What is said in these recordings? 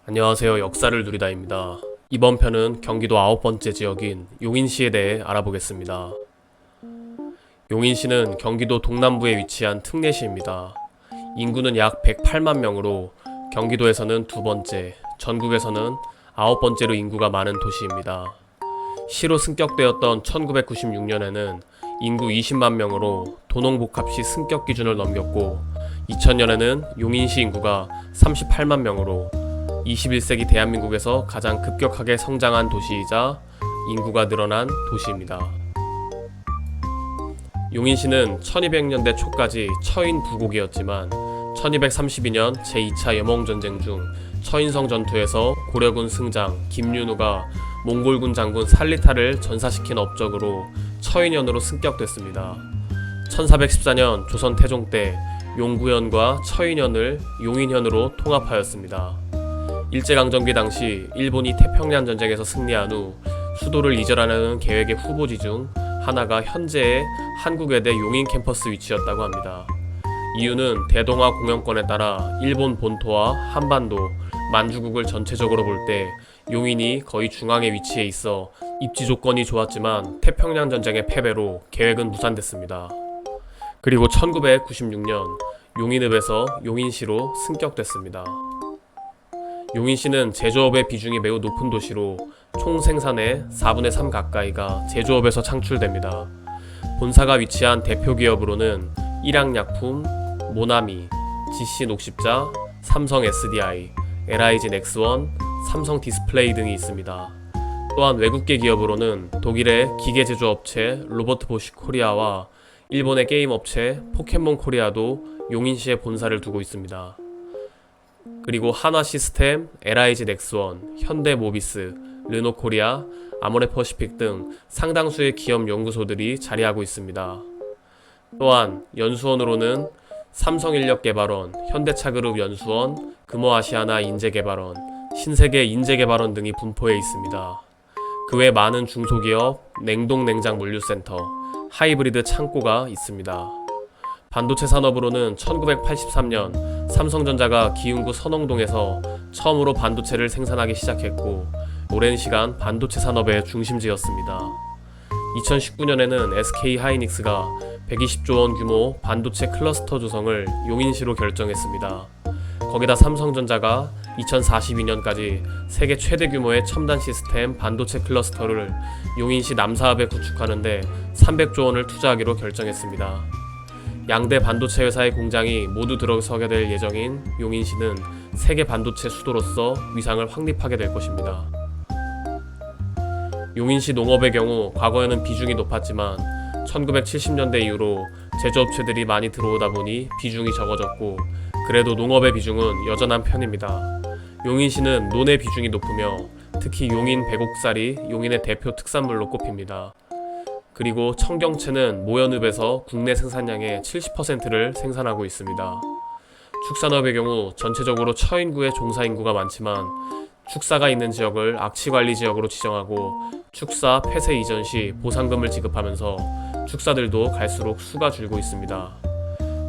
안녕하세요. 역사를 누리다입니다. 이번 편은 경기도 9번째 지역인 용인시에 대해 알아보겠습니다. 용인시는 경기도 동남부에 위치한 특례시입니다. 인구는 약 108만 명으로 경기도에서는 두 번째, 전국에서는 9번째로 인구가 많은 도시입니다. 시로 승격되었던 1996년에는 인구 20만 명으로 도농복합시 승격 기준을 넘겼고 2000년에는 용인시 인구가 38만 명으로 21세기 대한민국에서 가장 급격하게 성장한 도시이자 인구가 늘어난 도시입니다. 용인시는 1200년대 초까지 처인 부국이었지만 1232년 제2차 여몽전쟁 중 처인성 전투에서 고려군 승장 김윤우가 몽골군 장군 살리타를 전사시킨 업적으로 처인현으로 승격됐습니다. 1414년 조선 태종 때 용구현과 처인현을 용인현으로 통합하였습니다. 일제강점기 당시 일본이 태평양 전쟁에서 승리한 후 수도를 이전하려는 계획의 후보지 중 하나가 현재의 한국외대 용인 캠퍼스 위치였다고 합니다. 이유는 대동아 공영권에 따라 일본 본토와 한반도, 만주국을 전체적으로 볼 때 용인이 거의 중앙에 위치해 있어 입지 조건이 좋았지만 태평양 전쟁의 패배로 계획은 무산됐습니다. 그리고 1996년 용인읍에서 용인시로 승격됐습니다. 용인시는 제조업의 비중이 매우 높은 도시로 총 생산의 4분의 3 가까이가 제조업에서 창출됩니다. 본사가 위치한 대표 기업으로는 일양약품, 모나미, GC녹십자, 삼성 SDI, LIG 넥스원, 삼성 디스플레이 등이 있습니다. 또한 외국계 기업으로는 독일의 기계제조업체 로버트 보쉬 코리아와 일본의 게임 업체 포켓몬 코리아도 용인시에 본사를 두고 있습니다. 그리고 한화시스템, LIG 넥스원, 현대모비스, 르노코리아, 아모레퍼시픽 등 상당수의 기업 연구소들이 자리하고 있습니다. 또한 연수원으로는 삼성인력개발원, 현대차그룹 연수원, 금호아시아나 인재개발원, 신세계 인재개발원 등이 분포해 있습니다. 그 외 많은 중소기업, 냉동냉장 물류센터, 하이브리드 창고가 있습니다. 반도체 산업으로는 1983년 삼성전자가 기흥구 선홍동에서 처음으로 반도체를 생산하기 시작했고 오랜 시간 반도체 산업의 중심지였습니다. 2019년에는 SK하이닉스가 120조 원 규모 반도체 클러스터 조성을 용인시로 결정했습니다. 거기다 삼성전자가 2042년까지 세계 최대 규모의 첨단 시스템 반도체 클러스터를 용인시 남사읍에 구축하는데 300조 원을 투자하기로 결정했습니다. 양대 반도체 회사의 공장이 모두 들어서게 될 예정인 용인시는 세계 반도체 수도로서 위상을 확립하게 될 것입니다. 용인시 농업의 경우 과거에는 비중이 높았지만 1970년대 이후로 제조업체들이 많이 들어오다 보니 비중이 적어졌고 그래도 농업의 비중은 여전한 편입니다. 용인시는 논의 비중이 높으며 특히 용인 배곡살이 용인의 대표 특산물로 꼽힙니다. 그리고 청경채는 모현읍에서 국내 생산량의 70%를 생산하고 있습니다. 축산업의 경우 전체적으로 처인구의 종사인구가 많지만 축사가 있는 지역을 악취관리지역으로 지정하고 축사 폐쇄 이전 시 보상금을 지급하면서 축사들도 갈수록 수가 줄고 있습니다.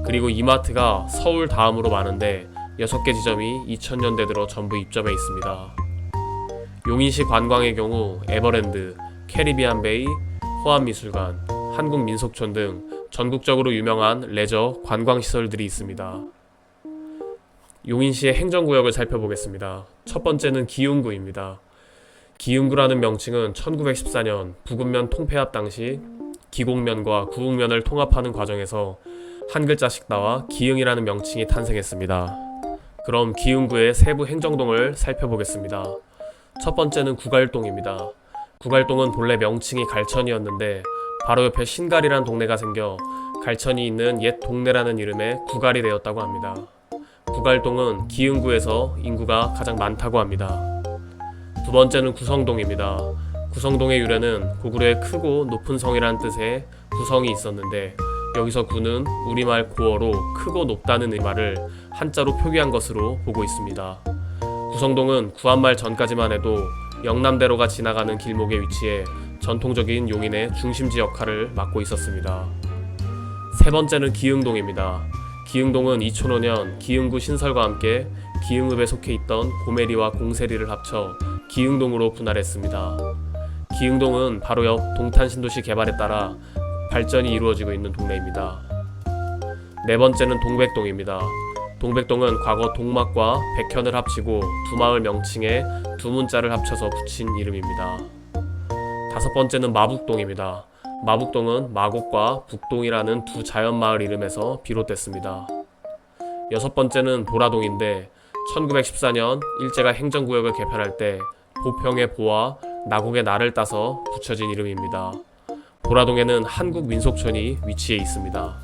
그리고 이마트가 서울 다음으로 많은데 6개 지점이 2000년대 들어 전부 입점해 있습니다. 용인시 관광의 경우 에버랜드, 캐리비안 베이, 호암미술관, 한국민속촌 등 전국적으로 유명한 레저 관광시설들이 있습니다. 용인시의 행정구역을 살펴보겠습니다. 첫 번째는 기흥구입니다. 기흥구라는 명칭은 1914년 부근면 통폐합 당시 기곡면과 구흥면을 통합하는 과정에서 한 글자씩 나와 기흥이라는 명칭이 탄생했습니다. 그럼 기흥구의 세부 행정동을 살펴보겠습니다. 첫 번째는 구갈동입니다. 구갈동은 본래 명칭이 갈천이었는데 바로 옆에 신갈이란 동네가 생겨 갈천이 있는 옛 동네라는 이름의 구갈이 되었다고 합니다. 구갈동은 기흥구에서 인구가 가장 많다고 합니다. 두 번째는 구성동입니다. 구성동의 유래는 고구려의 크고 높은 성이란 뜻의 구성이 있었는데 여기서 구는 우리말 고어로 크고 높다는 말을 한자로 표기한 것으로 보고 있습니다. 구성동은 구한말 전까지만 해도 영남대로가 지나가는 길목에 위치해 전통적인 용인의 중심지 역할을 맡고 있었습니다. 세 번째는 기흥동입니다. 기흥동은 2005년 기흥구 신설과 함께 기흥읍에 속해 있던 고메리와 공세리를 합쳐 기흥동으로 분할했습니다. 기흥동은 바로 옆 동탄신도시 개발에 따라 발전이 이루어지고 있는 동네입니다. 네 번째는 동백동입니다. 동백동은 과거 동막과 백현을 합치고 두 마을 명칭에 두 문자를 합쳐서 붙인 이름입니다. 다섯 번째는 마북동입니다. 마북동은 마곡과 북동이라는 두 자연마을 이름에서 비롯됐습니다. 여섯 번째는 보라동인데 1914년 일제가 행정구역을 개편할 때 보평의 보와 나곡의 나를 따서 붙여진 이름입니다. 보라동에는 한국민속촌이 위치해 있습니다.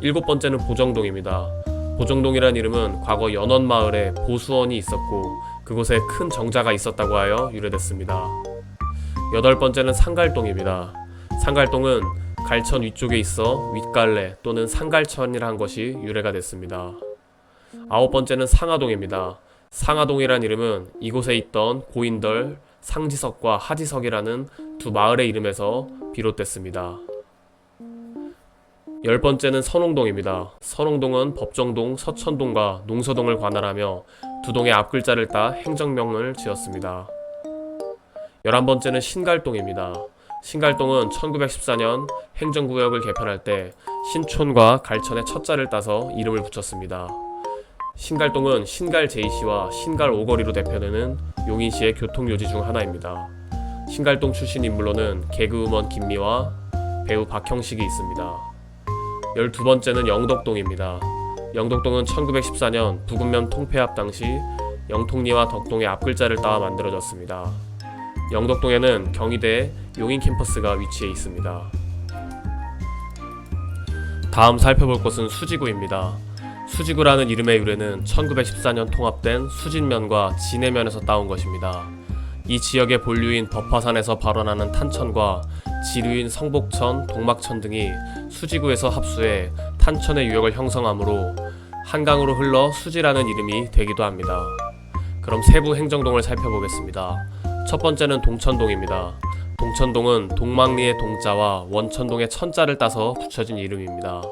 일곱 번째는 보정동입니다. 보정동이란 이름은 과거 연원마을에 보수원이 있었고 그곳에 큰 정자가 있었다고 하여 유래됐습니다. 여덟 번째는 상갈동입니다. 상갈동은 갈천 위쪽에 있어 윗갈래 또는 상갈천이라는 것이 유래가 됐습니다. 아홉 번째는 상하동입니다. 상하동이란 이름은 이곳에 있던 고인덜, 상지석과 하지석이라는 두 마을의 이름에서 비롯됐습니다. 열 번째는 선홍동입니다. 선홍동은 법정동, 서천동과 농서동을 관할하며 두 동의 앞글자를 따 행정명을 지었습니다. 11번째는 신갈동입니다. 신갈동은 1914년 행정구역을 개편할 때 신촌과 갈천의 첫자를 따서 이름을 붙였습니다. 신갈동은 신갈 제2시와 신갈 오거리로 대표되는 용인시의 교통요지 중 하나입니다. 신갈동 출신 인물로는 개그우먼 김미와 배우 박형식이 있습니다. 12번째는 영덕동입니다. 영덕동은 1914년 부군면 통폐합 당시 영통리와 덕동의 앞글자를 따와 만들어졌습니다. 영덕동에는 경희대 용인 캠퍼스가 위치해 있습니다. 다음 살펴볼 곳은 수지구입니다. 수지구라는 이름의 유래는 1914년 통합된 수진면과 진해면에서 따온 것입니다. 이 지역의 본류인 법화산에서 발원하는 탄천과 지류인 성복천, 동막천 등이 수지구에서 합수해 탄천의 유역을 형성하므로 한강으로 흘러 수지라는 이름이 되기도 합니다. 그럼 세부 행정동을 살펴보겠습니다. 첫 번째는 동천동입니다. 동천동은 동막리의 동자와 원천동의 천자를 따서 붙여진 이름입니다.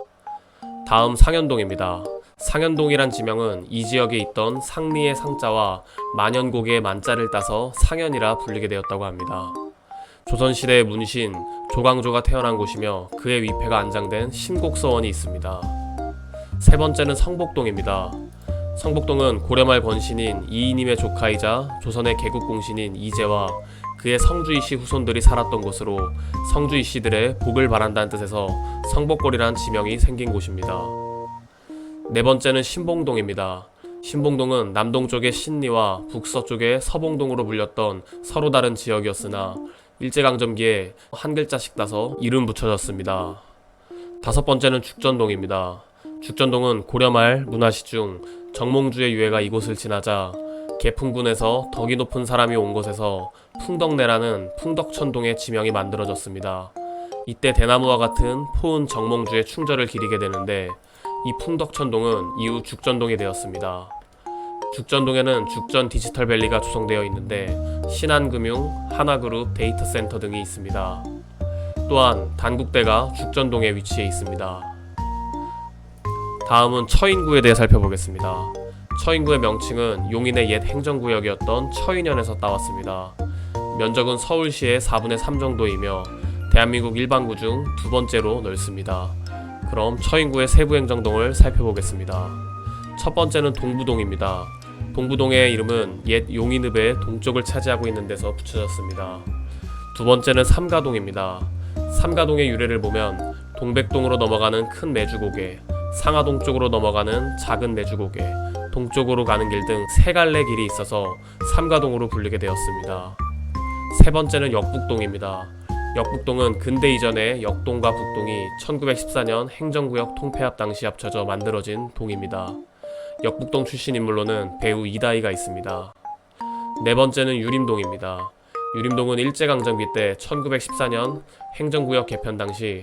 다음 상현동입니다. 상현동이란 지명은 이 지역에 있던 상리의 상자와 만연고개의 만자를 따서 상현이라 불리게 되었다고 합니다. 조선시대의 문신 조광조가 태어난 곳이며 그의 위패가 안장된 신곡서원이 있습니다. 세 번째는 성복동입니다. 성복동은 고려말 권신인 이이님의 조카이자 조선의 개국공신인 이제와 그의 성주이씨 후손들이 살았던 곳으로 성주이씨들의 복을 바란다는 뜻에서 성복골이란 지명이 생긴 곳입니다. 네 번째는 신봉동입니다. 신봉동은 남동쪽의 신리와 북서쪽의 서봉동으로 불렸던 서로 다른 지역이었으나 일제강점기에 한 글자씩 따서 이름 붙여졌습니다. 다섯 번째는 죽전동입니다. 죽전동은 고려말 문화시 중 정몽주의 유해가 이곳을 지나자 개풍군에서 덕이 높은 사람이 온 곳에서 풍덕내라는 풍덕천동의 지명이 만들어졌습니다. 이때 대나무와 같은 포은 정몽주의 충절을 기리게 되는데 이 풍덕천동은 이후 죽전동이 되었습니다. 죽전동에는 죽전 디지털밸리가 조성되어 있는데 신한금융, 하나그룹 데이터센터 등이 있습니다. 또한 단국대가 죽전동에 위치해 있습니다. 다음은 처인구에 대해 살펴보겠습니다. 처인구의 명칭은 용인의 옛 행정구역이었던 처인현에서 따왔습니다. 면적은 서울시의 4분의 3 정도이며 대한민국 일반구 중 두 번째로 넓습니다. 그럼 처인구의 세부 행정동을 살펴보겠습니다. 첫 번째는 동부동입니다. 동부동의 이름은 옛 용인읍의 동쪽을 차지하고 있는 데서 붙여졌습니다. 두 번째는 삼가동입니다. 삼가동의 유래를 보면 동백동으로 넘어가는 큰 매주고개, 상하동 쪽으로 넘어가는 작은 매주고개, 동쪽으로 가는 길 등 세 갈래 길이 있어서 삼가동으로 불리게 되었습니다. 세 번째는 역북동입니다. 역북동은 근대 이전에 역동과 북동이 1914년 행정구역 통폐합 당시 합쳐져 만들어진 동입니다. 역북동 출신 인물로는 배우 이다희가 있습니다. 네 번째는 유림동입니다. 유림동은 일제강점기 때 1914년 행정구역 개편 당시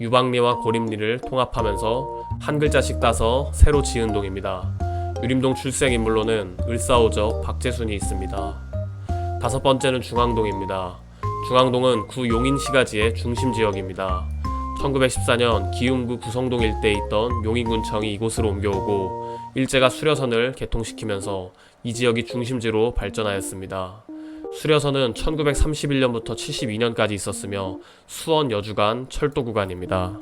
유방리와 고림리를 통합하면서 한 글자씩 따서 새로 지은 동입니다. 유림동 출생 인물로는 을사오적 박재순이 있습니다. 다섯 번째는 중앙동입니다. 중앙동은 구 용인시가지의 중심지역입니다. 1914년 기흥구 구성동 일대에 있던 용인군청이 이곳으로 옮겨오고 일제가 수려선을 개통시키면서 이 지역이 중심지로 발전하였습니다. 수려선은 1931년부터 72년까지 있었으며 수원 여주간 철도 구간입니다.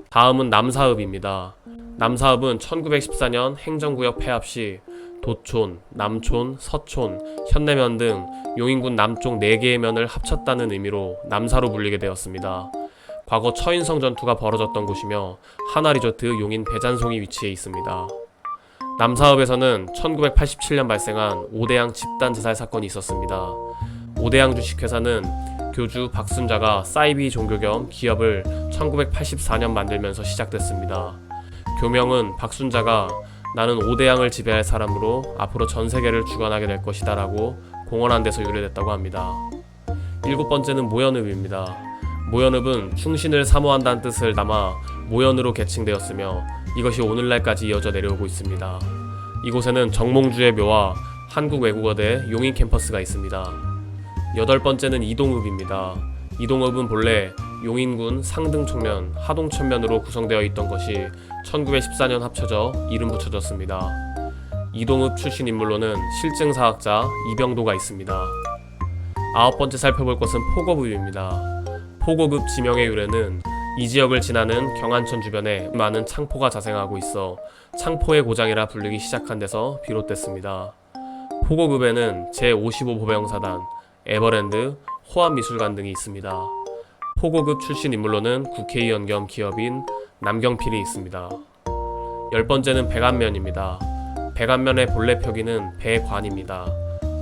다음은 남사읍입니다. 남사읍은 1914년 행정구역 폐합 시 도촌, 남촌, 서촌, 현내면 등 용인군 남쪽 4개의 면을 합쳤다는 의미로 남사로 불리게 되었습니다. 과거 처인성 전투가 벌어졌던 곳이며 하나리조트 용인 배잔송이 위치해 있습니다. 남사읍에서는 1987년 발생한 오대양 집단 자살 사건이 있었습니다. 오대양 주식회사는 교주 박순자가 사이비 종교 겸 기업을 1984년 만들면서 시작됐습니다. 교명은 박순자가 나는 오대양을 지배할 사람으로 앞으로 전 세계를 주관하게 될 것이다 라고 공언한 데서 유래됐다고 합니다. 7번째는 모연읍입니다. 모연읍은 충신을 사모한다는 뜻을 담아 모연으로 개칭되었으며 이것이 오늘날까지 이어져 내려오고 있습니다. 이곳에는 정몽주의 묘와 한국외국어대 용인 캠퍼스가 있습니다. 8번째는 이동읍입니다. 이동읍은 본래 용인군 상등촌면, 하동천면으로 구성되어 있던 것이 1914년 합쳐져 이름 붙여졌습니다. 이동읍 출신 인물로는 실증사학자 이병도가 있습니다. 9번째 살펴볼 것은 포고읍입니다. 포고읍 지명의 유래는 이 지역을 지나는 경안천 주변에 많은 창포가 자생하고 있어 창포의 고장이라 불리기 시작한 데서 비롯됐습니다. 포고읍에는 제55보병사단, 에버랜드, 호암미술관 등이 있습니다. 포고읍 출신 인물로는 국회의원 겸 기업인 남경필이 있습니다. 10번째는 백안면입니다. 백안면의 본래 표기는 배관입니다.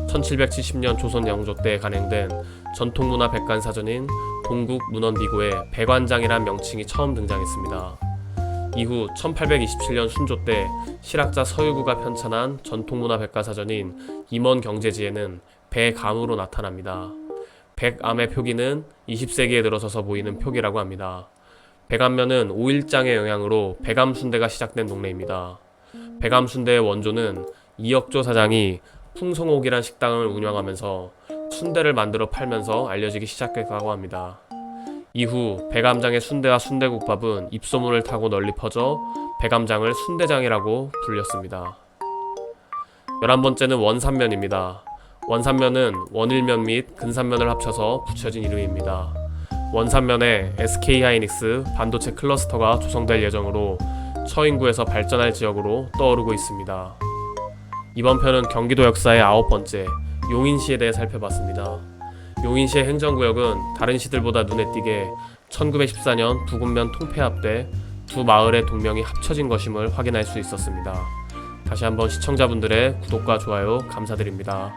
1770년 조선 영조 때 간행된 전통문화 백관사전인 동국문헌비고에 백관장이란 명칭이 처음 등장했습니다. 이후 1827년 순조 때 실학자 서유구가 편찬한 전통문화 백과사전인 임원경제지에는 백암으로 나타납니다. 백암의 표기는 20세기에 들어서서 보이는 표기라고 합니다. 백암면은 오일장의 영향으로 백암순대가 시작된 동네입니다. 백암순대의 원조는 이혁조 사장이 풍성옥이란 식당을 운영하면서 순대를 만들어 팔면서 알려지기 시작했다고 합니다. 이후 백암장의 순대와 순대국밥은 입소문을 타고 널리 퍼져 백암장을 순대장이라고 불렸습니다. 11번째는 원산면입니다. 원산면은 원일면 및 근산면을 합쳐서 붙여진 이름입니다. 원산면에 SK하이닉스 반도체 클러스터가 조성될 예정으로 처인구에서 발전할 지역으로 떠오르고 있습니다. 이번 편은 경기도 역사의 9번째, 용인시에 대해 살펴봤습니다. 용인시의 행정구역은 다른 시들보다 눈에 띄게 1914년 부군면 통폐합 때 두 마을의 동명이 합쳐진 것임을 확인할 수 있었습니다. 다시 한번 시청자분들의 구독과 좋아요 감사드립니다.